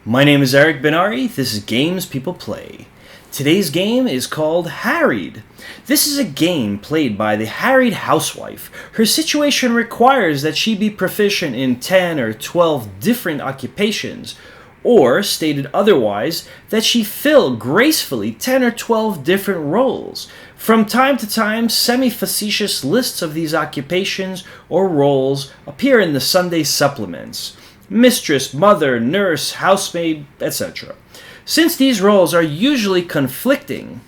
My name is Eric Benari. This is Games People Play. Today's game is called Harried. This is a game played by the harried housewife. Her situation requires that she be proficient in 10 or 12 different occupations, or, stated otherwise, that she fill gracefully 10 or 12 different roles. From time to time, semi-facetious lists of these occupations or roles appear in the Sunday supplements. Mistress, mother, nurse, housemaid, etc. Since these roles are usually conflicting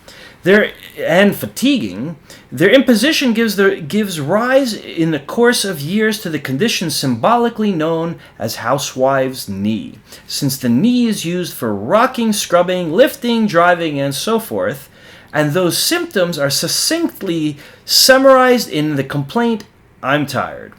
and fatiguing, their imposition gives rise in the course of years to the condition symbolically known as housewife's knee. Since the knee is used for rocking, scrubbing, lifting, driving, and so forth, and those symptoms are succinctly summarized in the complaint, "I'm tired."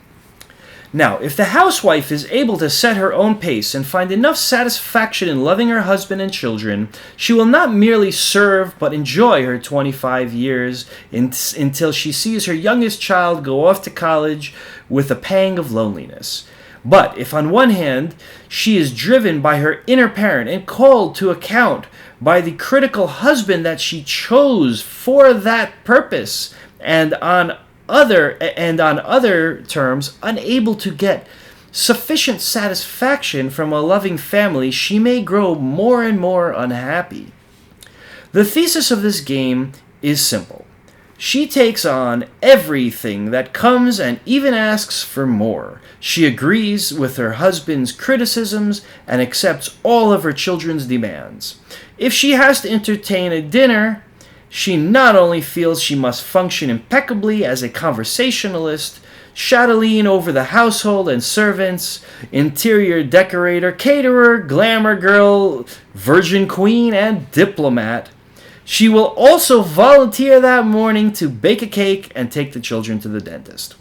Now, if the housewife is able to set her own pace and find enough satisfaction in loving her husband and children, she will not merely serve but enjoy her 25 years until she sees her youngest child go off to college with a pang of loneliness. But if on one hand she is driven by her inner parent and called to account by the critical husband that she chose for that purpose, and on other terms, unable to get sufficient satisfaction from a loving family, she may grow more and more unhappy. The thesis of this game is simple. She takes on everything that comes and even asks for more. She agrees with her husband's criticisms and accepts all of her children's demands. If she has to entertain a dinner, she not only feels she must function impeccably as a conversationalist, chatelaine over the household and servants, interior decorator, caterer, glamour girl, virgin queen, and diplomat, she will also volunteer that morning to bake a cake and take the children to the dentist.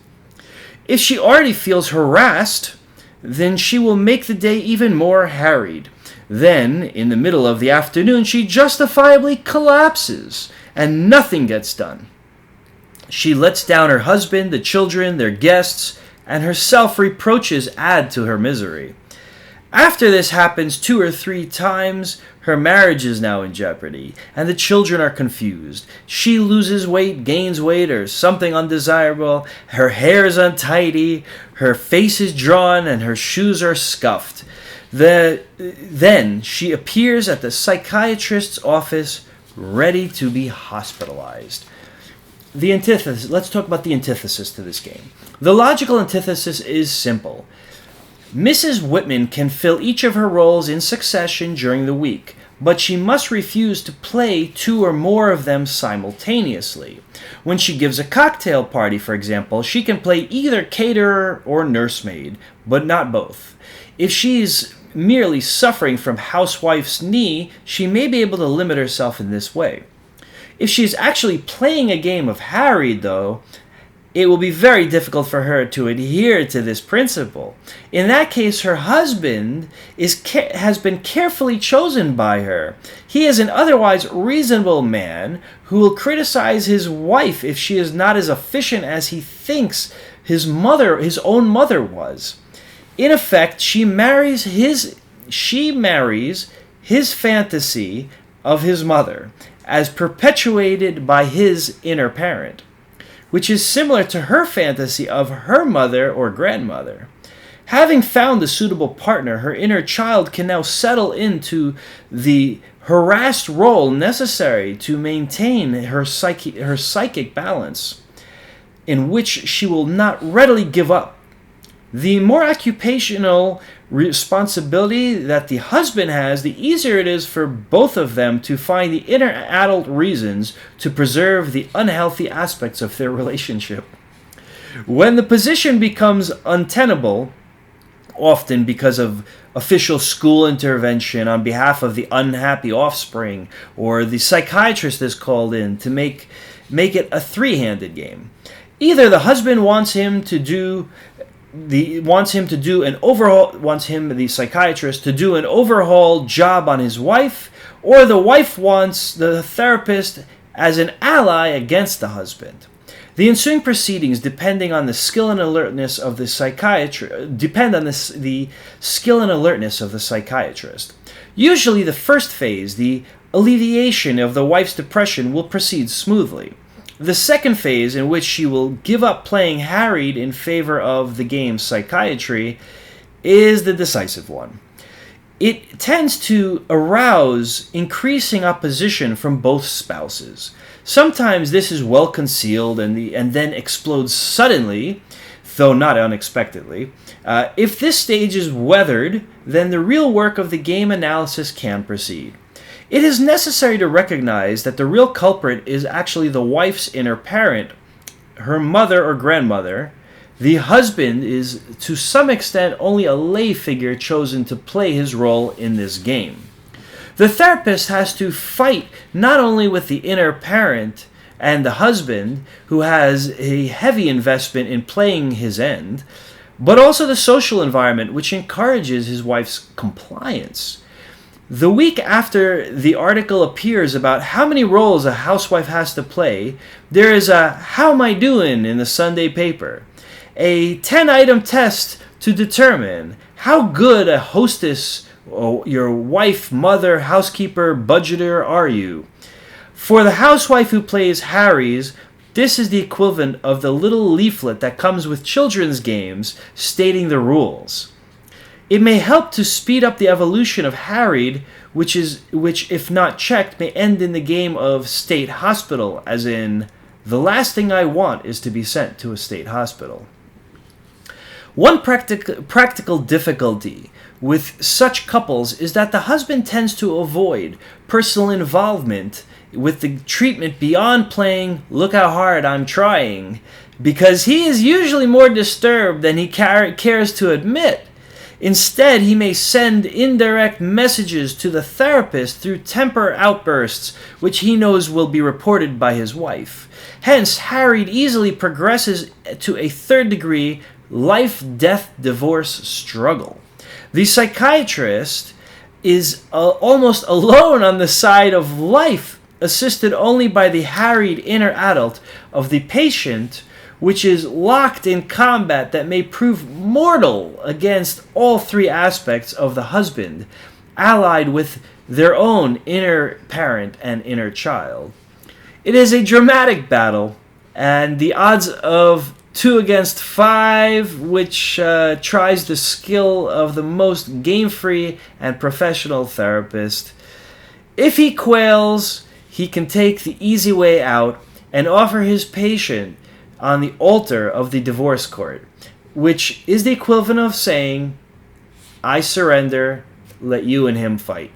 If she already feels harassed, then she will make the day even more harried. Then, in the middle of the afternoon, she justifiably collapses, and nothing gets done. She lets down her husband, the children, their guests, and her self-reproaches add to her misery. After this happens 2 or 3 times, her marriage is now in jeopardy, and the children are confused. She loses weight, gains weight, or something undesirable. Her hair is untidy, her face is drawn, and her shoes are scuffed. Then she appears at the psychiatrist's office, ready to be hospitalized. The antithesis. Let's talk about the antithesis to this game. The logical antithesis is simple. Mrs. Whitman can fill each of her roles in succession during the week, but she must refuse to play 2 or more of them simultaneously. When she gives a cocktail party, for example, she can play either caterer or nursemaid, but not both. If she's merely suffering from housewife's knee, she may be able to limit herself in this way. If she's actually playing a game of Harried, though, it will be very difficult for her to adhere to this principle. In that case, her husband has been carefully chosen by her. He is an otherwise reasonable man who will criticize his wife if she is not as efficient as he thinks his own mother was. In effect, she marries his fantasy of his mother, as perpetuated by his inner parent, which is similar to her fantasy of her mother or grandmother. Having found a suitable partner, her inner child can now settle into the harassed role necessary to maintain her psychic balance, in which she will not readily give up. The more occupational responsibility that the husband has, the easier it is for both of them to find the inner adult reasons to preserve the unhealthy aspects of their relationship. When the position becomes untenable, often because of official school intervention on behalf of the unhappy offspring, or the psychiatrist is called in to make it a 3-handed game. Either the husband wants the psychiatrist to do an overhaul job on his wife, or the wife wants the therapist as an ally against the husband. The ensuing proceedings, depending on the skill and alertness of the psychiatrist, Usually the first phase, the alleviation of the wife's depression, will proceed smoothly. The second phase, in which she will give up playing Harried in favor of the game Psychiatry, is the decisive one. It tends to arouse increasing opposition from both spouses. Sometimes this is well concealed and then explodes suddenly, though not unexpectedly. If this stage is weathered, then the real work of the game analysis can proceed. It is necessary to recognize that the real culprit is actually the wife's inner parent, her mother or grandmother. The husband is, to some extent, only a lay figure chosen to play his role in this game. The therapist has to fight not only with the inner parent and the husband, who has a heavy investment in playing his end, but also the social environment, which encourages his wife's compliance. The week after the article appears about how many roles a housewife has to play, there is a "How am I doing?" in the Sunday paper. A 10-item test to determine how good a hostess, your wife, mother, housekeeper, budgeter are you. For the housewife who plays Harry's, this is the equivalent of the little leaflet that comes with children's games stating the rules. It may help to speed up the evolution of Harried, which, if not checked, may end in the game of state hospital, as in, the last thing I want is to be sent to a state hospital. One practical difficulty with such couples is that the husband tends to avoid personal involvement with the treatment beyond playing "Look how hard I'm trying," because he is usually more disturbed than he cares to admit. Instead, he may send indirect messages to the therapist through temper outbursts, which he knows will be reported by his wife. Hence, Harried easily progresses to a third-degree life-death divorce struggle. The psychiatrist is almost alone on the side of life, assisted only by the harried inner adult of the patient, which is locked in combat that may prove mortal against all three aspects of the husband, allied with their own inner parent and inner child. It is a dramatic battle, and the odds of 2 against 5, which tries the skill of the most game-free and professional therapist. If he quails, he can take the easy way out and offer his patient on the altar of the divorce court, which is the equivalent of saying, "I surrender, let you and him fight."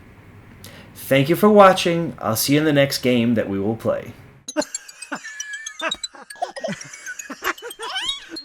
Thank you for watching. I'll see you in the next game that we will play.